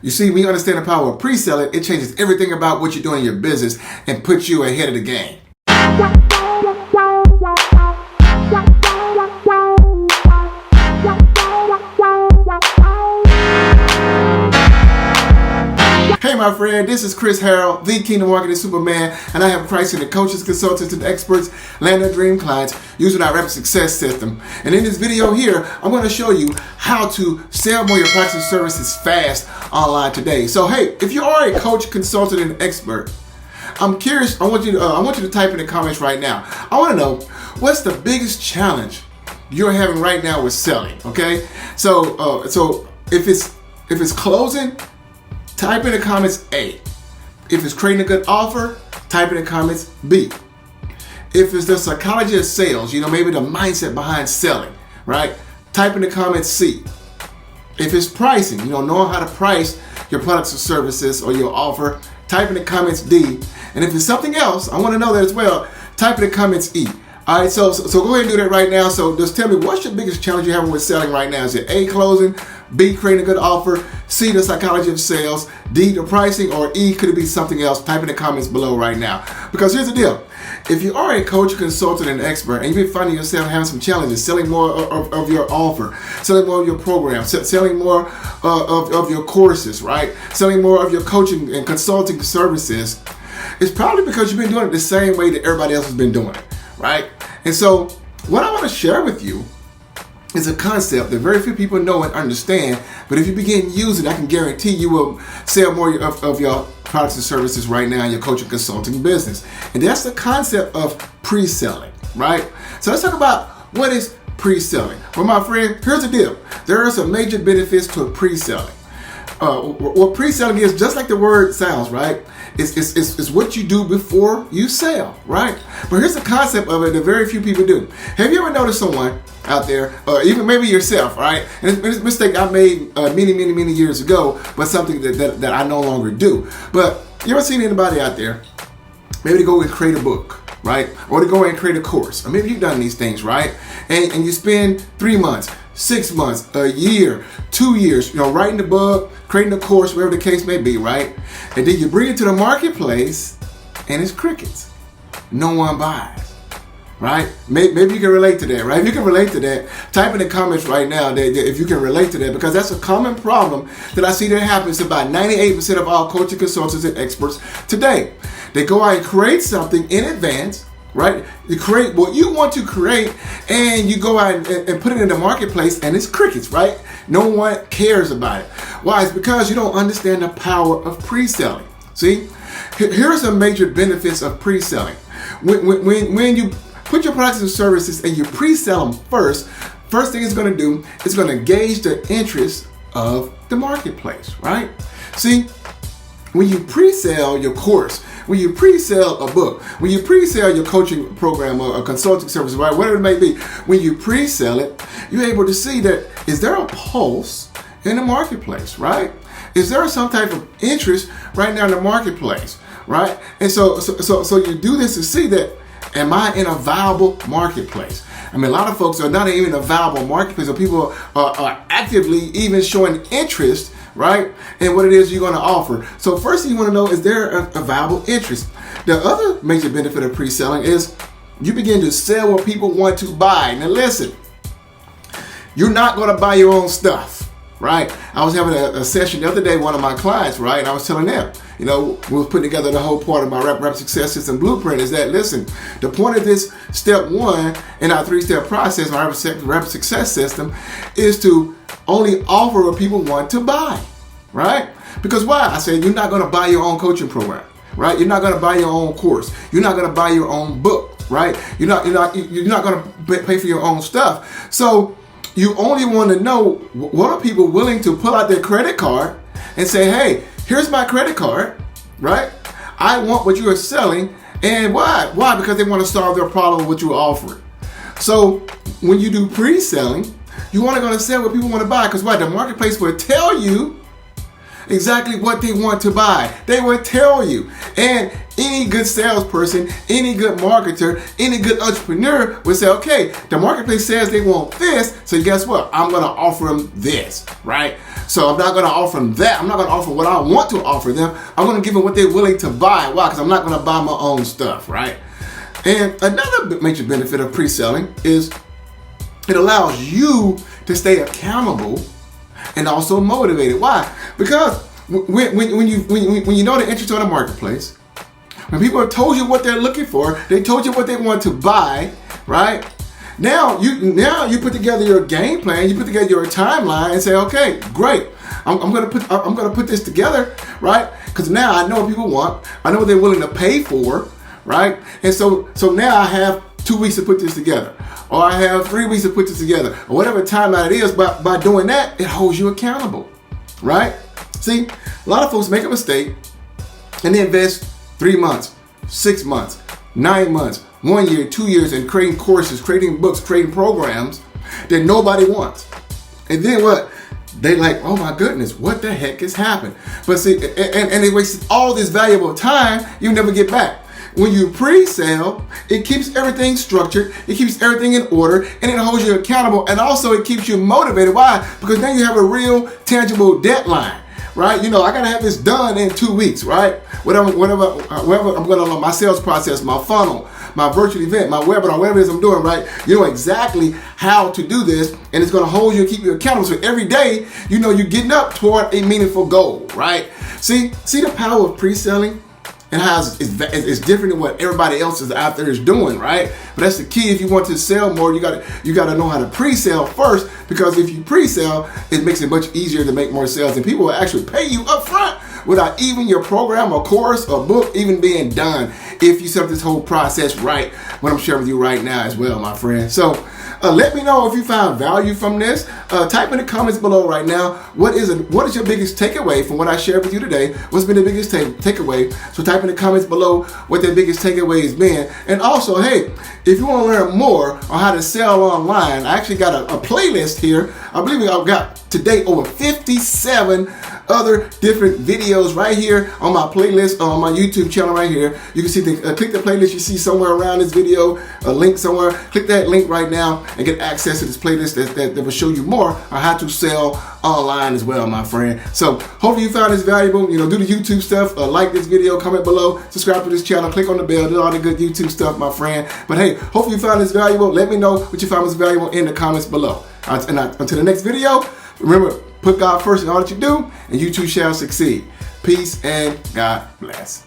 You see, when you understand the power of pre-selling, it changes everything about what you're doing in your business and puts you ahead of the game. Hey my friend, this is Chris Harrell, the Kingdom Marketing Superman, and I have pricing and coaches, consultants, and experts land their dream clients using our Rapid Success system. And in this video here, I'm going to show you how to sell more of your products and services fast online today. So hey, if you are a coach, consultant, and expert, I'm curious. I want you to type in the comments right now. I want to know, what's the biggest challenge you're having right now with selling? Okay, so if it's closing, type in the comments A. If it's creating a good offer, type in the comments B. If it's the psychology of sales, maybe the mindset behind selling, right? Type in the comments C. If it's pricing, knowing how to price your products or services or your offer, type in the comments D. And if it's something else, I want to know that as well, type in the comments E. All right, so go ahead and do that right now. So just tell me, what's your biggest challenge you're having with selling right now? Is it A, closing, B, creating a good offer, C, the psychology of sales, D, the pricing, or E, could it be something else? Type in the comments below right now. Because here's the deal. If you are a coach, consultant, and expert, and you've been finding yourself having some challenges, selling more of your offer, selling more of your program, selling more of your courses, right? Selling more of your coaching and consulting services, it's probably because you've been doing it the same way that everybody else has been doing it, right? And so what I want to share with you is a concept that very few people know and understand, but if you begin using it, I can guarantee you will sell more of your products and services right now in your coaching consulting business. And that's the concept of pre-selling, right? So let's talk about what is pre-selling. Well, my friend, here's the deal. There are some major benefits to pre-selling. What pre-selling is, just like the word sounds, right? It's what you do before you sell, right? But here's the concept of it that very few people do. Have you ever noticed someone out there, or even maybe yourself, right? And it's a mistake I made many years ago, but something that I no longer do. But you ever seen anybody out there, maybe to go and create a book, right? Or to go and create a course. Or maybe you've done these things, right? And you spend 3 months, 6 months, a year, 2 years, writing the book, creating a course, whatever the case may be, right? And then you bring it to the marketplace and it's crickets. No one buys, right? Maybe you can relate to that, right? If you can relate to that, type in the comments right now that if you can relate to that, because that's a common problem that I see that happens to about 98% of all coaching consultants and experts today. They go out and create something in advance, right? You create what you want to create and you go out and put it in the marketplace and it's crickets, right? No one cares about it. Why? It's because you don't understand the power of pre-selling. See, here are some major benefits of pre-selling. When you put your products and services and you pre-sell them first thing it's going to do is going to gauge the interest of the marketplace, right? See, when you pre-sell your course, when you pre-sell a book, when you pre-sell your coaching program or a consulting service, right, whatever it may be, when you pre-sell it, you're able to see that, is there a pulse in the marketplace, right? Is there some type of interest right now in the marketplace, right? And so you do this to see that, am I in a viable marketplace? I mean, a lot of folks are not even in a viable marketplace, or people are actively even showing interest, right, in what it is you're going to offer. So first thing you want to know, is there a viable interest? The other major benefit of pre-selling is you begin to sell what people want to buy. Now listen, you're not going to buy your own stuff, right? I was having a session the other day with one of my clients, right, and I was telling them, we was putting together the whole part of my Rapid Success System blueprint is that, listen, the point of this step 1 in our 3-step process, my Rapid Success System, is to only offer what people want to buy, right? Because why? I said, you're not going to buy your own coaching program, right? You're not going to buy your own course. You're not going to buy your own book, right? You're not going to pay for your own stuff. So you only want to know, what are people willing to pull out their credit card and say, hey, here's my credit card, right? I want what you are selling. And why? Why? Because they want to solve their problem with what you're offering. So when you do pre-selling, you want to go and sell what people want to buy, because why? The marketplace will tell you exactly what they want to buy. They will tell you. And any good salesperson, any good marketer, any good entrepreneur would say, okay, the marketplace says they want this, so guess what? I'm going to offer them this, right? So I'm not going to offer them that. I'm not going to offer what I want to offer them. I'm going to give them what they're willing to buy. Why? Because I'm not going to buy my own stuff, right? And another major benefit of pre-selling is it allows you to stay accountable and also motivated. Why? Because when you know the interest on the marketplace, when people have told you what they're looking for, they told you what they want to buy, right? Now you put together your game plan, you put together your timeline, and say, okay, great. I'm gonna put this together, right? Because now I know what people want, I know what they're willing to pay for, right? And so now I have 2 weeks to put this together, or I have 3 weeks to put this together, or whatever timeline it is. But by doing that, it holds you accountable, right? See, a lot of folks make a mistake and they invest 3 months, 6 months, 9 months, 1 year, 2 years in creating courses, creating books, creating programs that nobody wants. And then what? They like, oh my goodness, what the heck has happened? But see, and they wasted all this valuable time you never get back. When you pre-sale, it keeps everything structured, it keeps everything in order, and it holds you accountable, and also it keeps you motivated. Why? Because now you have a real tangible deadline, right? You know, I gotta have this done in 2 weeks, right? Whatever I'm going on my sales process, my funnel, my virtual event, my webinar, whatever it is I'm doing, right? You know exactly how to do this, and it's gonna hold you and keep you accountable. So every day, you know you're getting up toward a meaningful goal, right? See the power of pre-selling and how it's different than what everybody else is out there is doing, right? But that's the key. If you want to sell more, you gotta know how to pre-sell first, because if you pre-sell, it makes it much easier to make more sales, and people will actually pay you up front without even your program or course or book even being done, if you set up this whole process right, what I'm sharing with you right now as well, my friend. So let me know if you found value from this. Type in the comments below right now, what is your biggest takeaway from what I shared with you today? What's been the biggest takeaway? So type in the comments below what the biggest takeaway has been. And also, hey, if you want to learn more on how to sell online, I actually got a playlist here. I believe I've got today over 57 other different videos right here on my playlist on my YouTube channel right here. You can see click the playlist you see somewhere around this video, a link somewhere. Click that link right now and get access to this playlist that will show you more on how to sell online as well, my friend. So hopefully you found this valuable. You know, do the YouTube stuff, like this video, comment below, subscribe to this channel, click on the bell, do all the good YouTube stuff, my friend. But hey, hopefully you found this valuable. Let me know what you found was valuable in the comments below. And until the next video, remember, put God first in all that you do, and you too shall succeed. Peace and God bless.